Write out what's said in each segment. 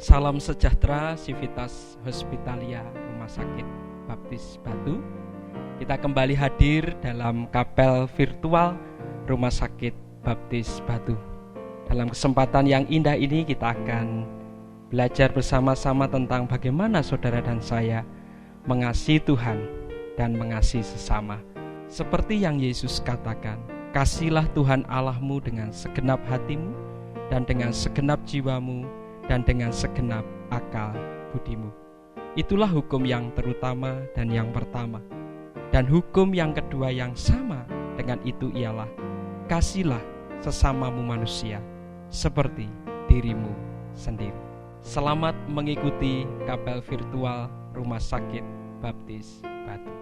Salam sejahtera, Civitas Hospitalia Rumah Sakit Baptis Batu. Kita kembali hadir dalam kapel virtual Rumah Sakit Baptis Batu. Dalam kesempatan yang indah ini kita akan belajar bersama-sama tentang bagaimana saudara dan saya mengasihi Tuhan dan mengasihi sesama. Seperti yang Yesus katakan, kasihlah Tuhan Allahmu dengan segenap hatimu dan dengan segenap jiwamu dan dengan segenap akal budimu. Itulah hukum yang terutama dan yang pertama. Dan hukum yang kedua yang sama dengan itu ialah, kasihlah sesamamu manusia seperti dirimu sendiri. Selamat mengikuti kapel virtual Rumah Sakit Baptis Batu.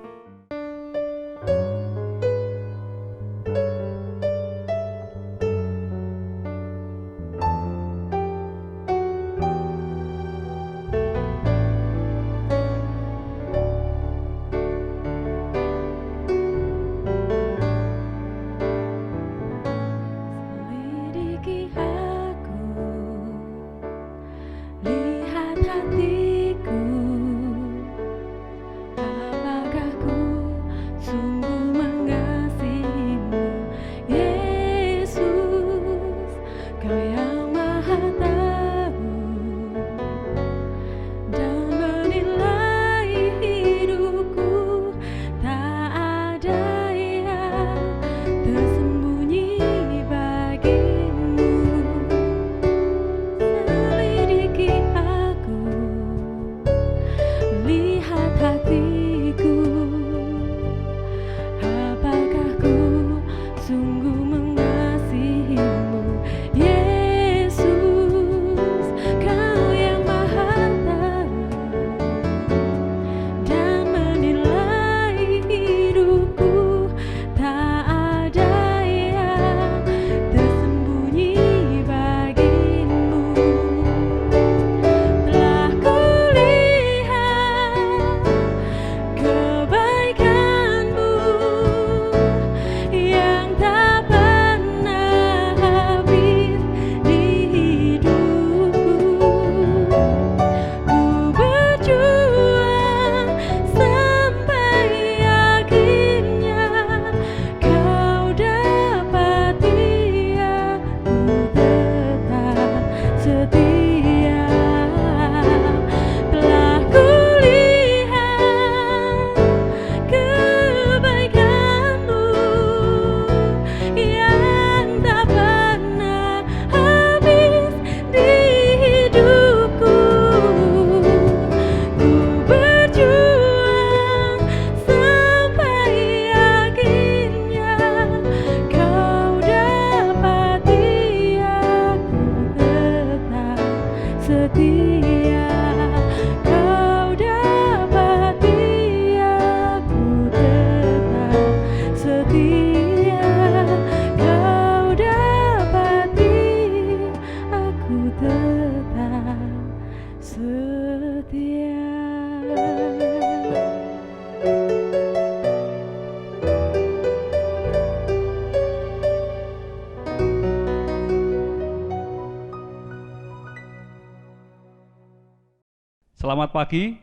Selamat pagi,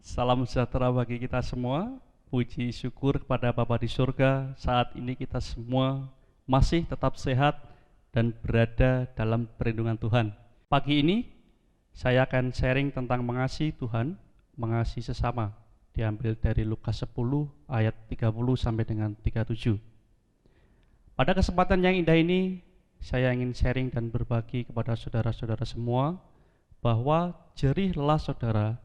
salam sejahtera bagi kita semua. Puji syukur kepada Bapa di surga, saat ini kita semua masih tetap sehat dan berada dalam perlindungan Tuhan. Pagi ini saya akan sharing tentang mengasihi Tuhan, mengasihi sesama. Diambil dari Lukas 10 ayat 30 sampai dengan 37. Pada kesempatan yang indah ini, saya ingin sharing dan berbagi kepada saudara-saudara semua bahwa jerihlah saudara,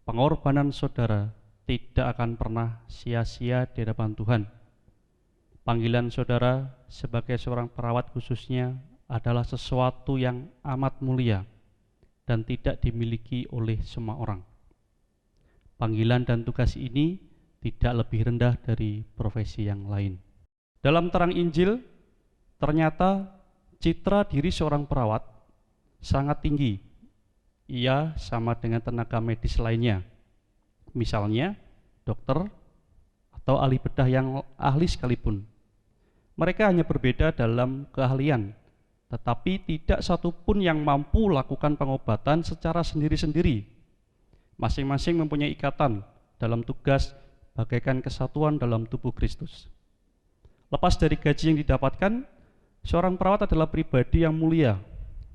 pengorbanan saudara tidak akan pernah sia-sia di hadapan Tuhan. Panggilan saudara sebagai seorang perawat khususnya adalah sesuatu yang amat mulia dan tidak dimiliki oleh semua orang. Panggilan dan tugas ini tidak lebih rendah dari profesi yang lain. Dalam terang Injil, ternyata citra diri seorang perawat sangat tinggi. Ia sama dengan tenaga medis lainnya, misalnya dokter atau ahli bedah yang ahli sekalipun. Mereka hanya berbeda dalam keahlian, tetapi tidak satupun yang mampu lakukan pengobatan secara sendiri-sendiri. Masing-masing mempunyai ikatan dalam tugas bagaikan kesatuan dalam tubuh Kristus. Lepas dari gaji yang didapatkan, seorang perawat adalah pribadi yang mulia,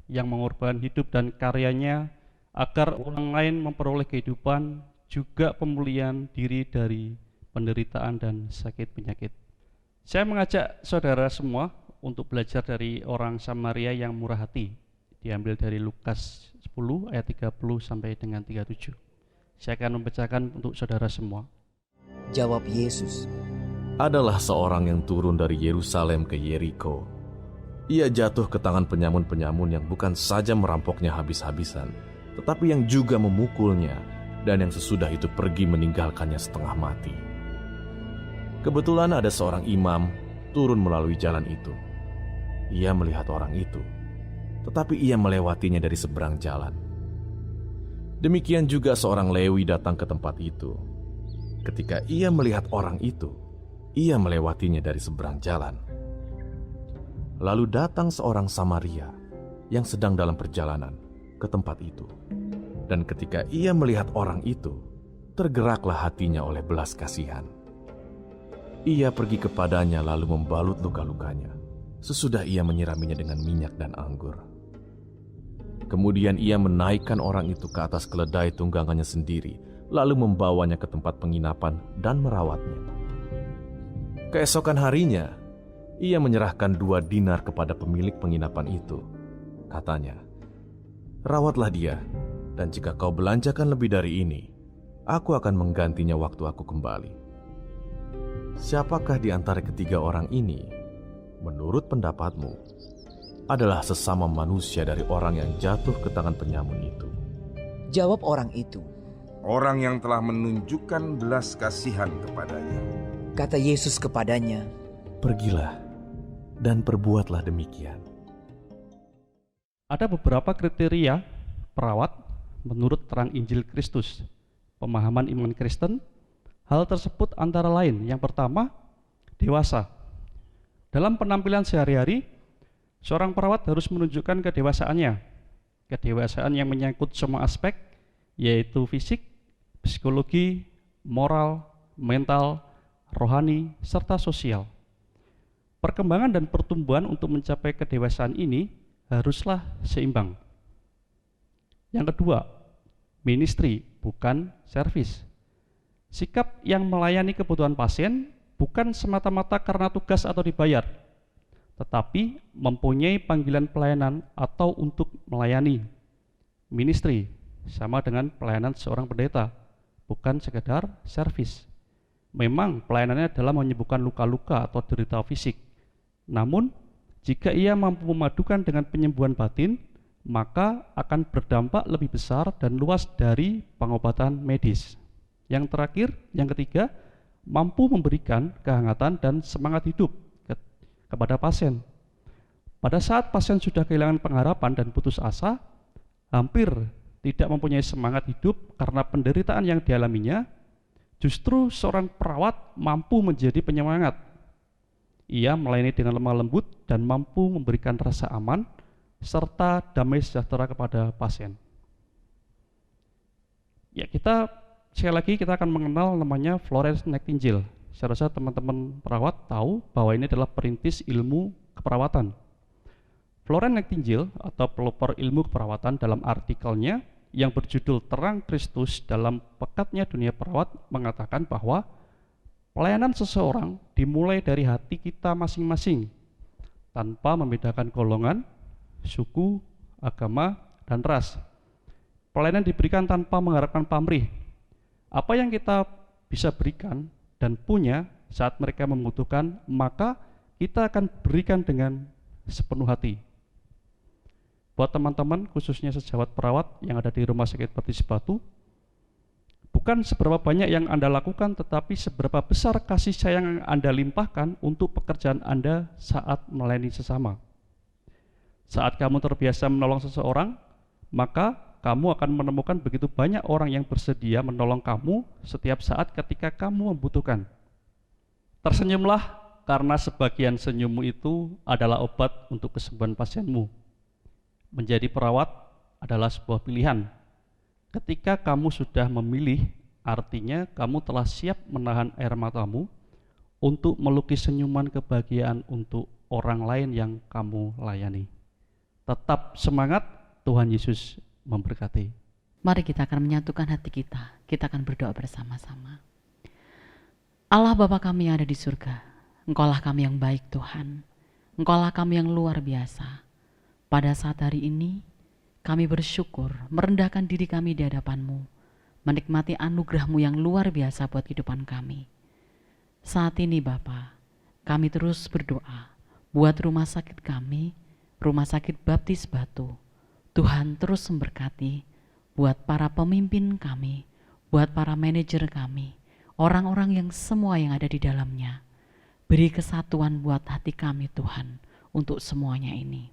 yang mengorbankan hidup dan karyanya agar orang lain memperoleh kehidupan, juga pemulihan diri dari penderitaan dan sakit penyakit. Saya mengajak saudara semua untuk belajar dari orang Samaria yang murah hati. Diambil dari Lukas 10 ayat 30 sampai dengan 37. Saya akan membacakan untuk saudara semua. Jawab Yesus, Adalah seorang yang turun dari Yerusalem ke Yeriko. Ia jatuh ke tangan penyamun-penyamun yang bukan saja merampoknya habis-habisan, tetapi yang juga memukulnya, dan yang sesudah itu pergi meninggalkannya setengah mati. Kebetulan ada seorang imam turun melalui jalan itu. Ia melihat orang itu, tetapi ia melewatinya dari seberang jalan. Demikian juga seorang Lewi datang ke tempat itu. Ketika ia melihat orang itu, ia melewatinya dari seberang jalan. Lalu datang seorang Samaria yang sedang dalam perjalanan ke tempat itu. Dan ketika ia melihat orang itu, tergeraklah hatinya oleh belas kasihan. Ia pergi kepadanya lalu membalut luka-lukanya. Sesudah ia menyiraminya dengan minyak dan anggur. Kemudian ia menaikkan orang itu ke atas keledai tunggangannya sendiri, lalu membawanya ke tempat penginapan dan merawatnya. Keesokan harinya, ia menyerahkan 2 dinar kepada pemilik penginapan itu. Katanya, "Rawatlah dia, dan jika kau belanjakan lebih dari ini, aku akan menggantinya waktu aku kembali." Siapakah di antara ketiga orang ini, menurut pendapatmu, adalah sesama manusia dari orang yang jatuh ke tangan penyamun itu? jawab orang itu. Orang yang telah menunjukkan belas kasihan kepadanya. Kata Yesus kepadanya, Pergilah dan perbuatlah demikian. Ada beberapa kriteria perawat menurut terang Injil Kristus. Pemahaman iman Kristen, hal tersebut antara lain, yang pertama, dewasa. Dalam penampilan sehari-hari, seorang perawat harus menunjukkan kedewasaannya. Kedewasaan yang menyangkut semua aspek, yaitu fisik, psikologi, moral, mental, rohani, serta sosial. Perkembangan dan pertumbuhan untuk mencapai kedewasaan ini haruslah seimbang. Yang kedua, ministry, bukan servis. Sikap yang melayani kebutuhan pasien bukan semata-mata karena tugas atau dibayar, tetapi mempunyai panggilan pelayanan atau untuk melayani. Ministry sama dengan pelayanan seorang pendeta, bukan sekedar servis. Memang pelayanannya adalah menyembuhkan luka-luka atau derita fisik. Namun, jika ia mampu memadukan dengan penyembuhan batin, maka akan berdampak lebih besar dan luas dari pengobatan medis. Yang terakhir, yang ketiga, mampu memberikan kehangatan dan semangat hidup kepada pasien. Pada saat pasien sudah kehilangan pengharapan dan putus asa, hampir tidak mempunyai semangat hidup karena penderitaan yang dialaminya, justru seorang perawat mampu menjadi penyemangat. Ia melayani dengan lemah lembut dan mampu memberikan rasa aman serta damai sejahtera kepada pasien. Ya, sekali lagi kita akan mengenal namanya Florence Nightingale. Saya rasa teman-teman perawat tahu bahwa ini adalah perintis ilmu keperawatan. Florence Nightingale atau pelopor ilmu keperawatan dalam artikelnya yang berjudul Terang Kristus dalam Pekatnya Dunia Perawat mengatakan bahwa pelayanan seseorang dimulai dari hati kita masing-masing tanpa membedakan golongan, suku, agama, dan ras. Pelayanan diberikan tanpa mengharapkan pamrih. Apa yang kita bisa berikan dan punya saat mereka membutuhkan, maka kita akan berikan dengan sepenuh hati. Buat teman-teman, khususnya sejawat perawat yang ada di Rumah Sakit Baptis Batu, bukan seberapa banyak yang Anda lakukan, tetapi seberapa besar kasih sayang yang Anda limpahkan untuk pekerjaan Anda saat melayani sesama. Saat kamu terbiasa menolong seseorang, maka kamu akan menemukan begitu banyak orang yang bersedia menolong kamu setiap saat ketika kamu membutuhkan. Tersenyumlah karena sebagian senyummu itu adalah obat untuk kesembuhan pasienmu. Menjadi perawat adalah sebuah pilihan. Ketika kamu sudah memilih, artinya kamu telah siap menahan air matamu untuk melukis senyuman kebahagiaan untuk orang lain yang kamu layani. Tetap semangat, Tuhan Yesus memberkati. Mari kita akan menyatukan hati kita. Kita akan berdoa bersama-sama. Allah Bapa kami yang ada di surga, Engkaulah kami yang baik Tuhan. Engkaulah kami yang luar biasa. Pada saat hari ini, kami bersyukur merendahkan diri kami di hadapan-Mu, menikmati anugerah-Mu yang luar biasa buat kehidupan kami. Saat ini Bapa, kami terus berdoa buat rumah sakit kami, Rumah Sakit Baptis Batu. Tuhan terus memberkati buat para pemimpin kami, buat para manajer kami, orang-orang yang semua yang ada di dalamnya. Beri kesatuan buat hati kami Tuhan untuk semuanya ini.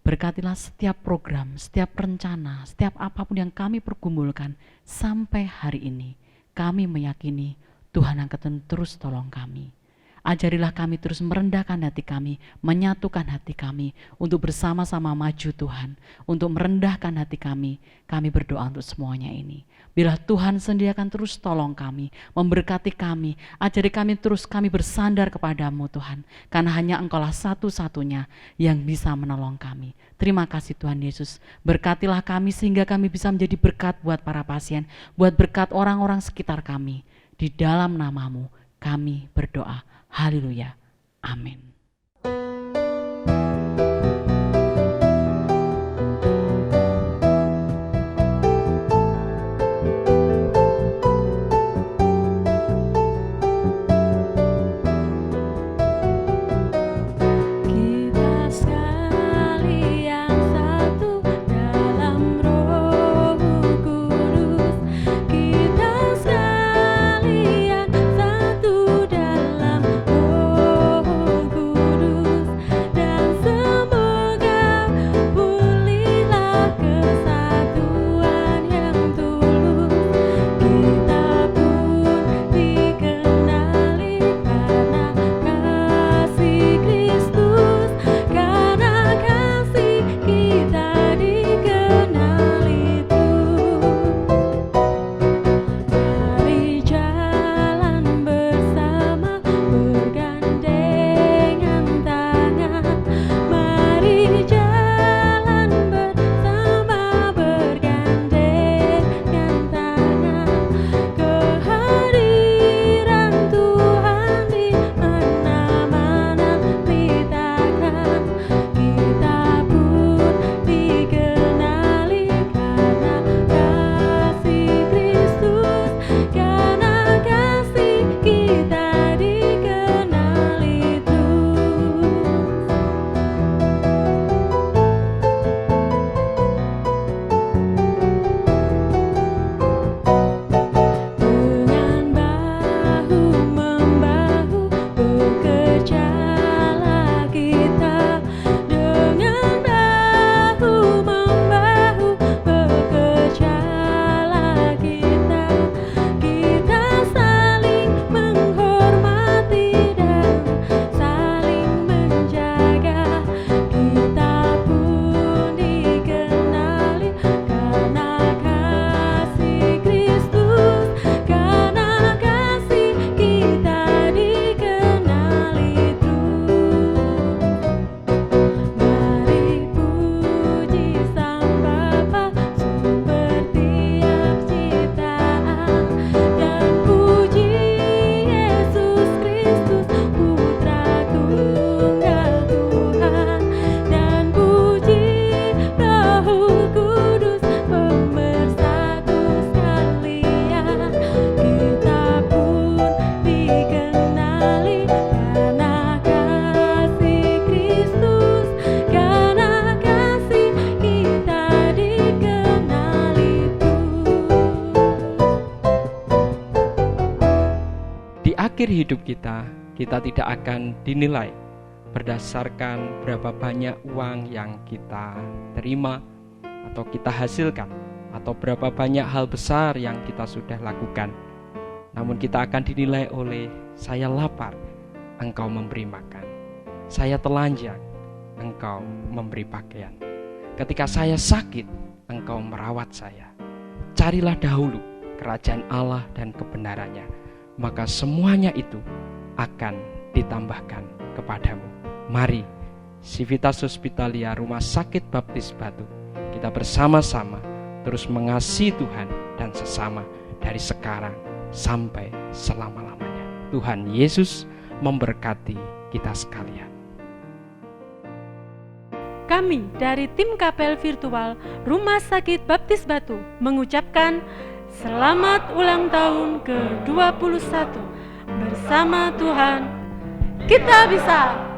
Berkatilah setiap program, setiap rencana, setiap apapun yang kami pergumulkan sampai hari ini. Kami meyakini Tuhan akan terus tolong kami. Ajarilah kami terus merendahkan hati kami, menyatukan hati kami untuk bersama-sama maju Tuhan, untuk merendahkan hati kami. Kami berdoa untuk semuanya ini. Bila Tuhan sendiri akan terus tolong kami, memberkati kami, ajari kami terus kami bersandar kepadamu Tuhan, karena hanya Engkaulah satu-satunya yang bisa menolong kami. Terima kasih Tuhan Yesus, berkatilah kami sehingga kami bisa menjadi berkat buat para pasien, buat berkat orang-orang sekitar kami. Di dalam nama-Mu kami berdoa. Haleluya. Amin. akhir hidup kita tidak akan dinilai berdasarkan berapa banyak uang yang kita terima atau kita hasilkan, atau berapa banyak hal besar yang kita sudah lakukan. Namun kita akan dinilai oleh saya lapar, Engkau memberi makan. Saya telanjang, Engkau memberi pakaian. Ketika saya sakit, Engkau merawat saya. Carilah dahulu kerajaan Allah dan kebenarannya, maka semuanya itu akan ditambahkan kepadamu. Mari, Civitas Hospitalia Rumah Sakit Baptis Batu, kita bersama-sama terus mengasihi Tuhan dan sesama dari sekarang sampai selama-lamanya. Tuhan Yesus memberkati kita sekalian. Kami dari tim Kapel Virtual Rumah Sakit Baptis Batu mengucapkan selamat ulang tahun ke-21. Bersama Tuhan, kita bisa.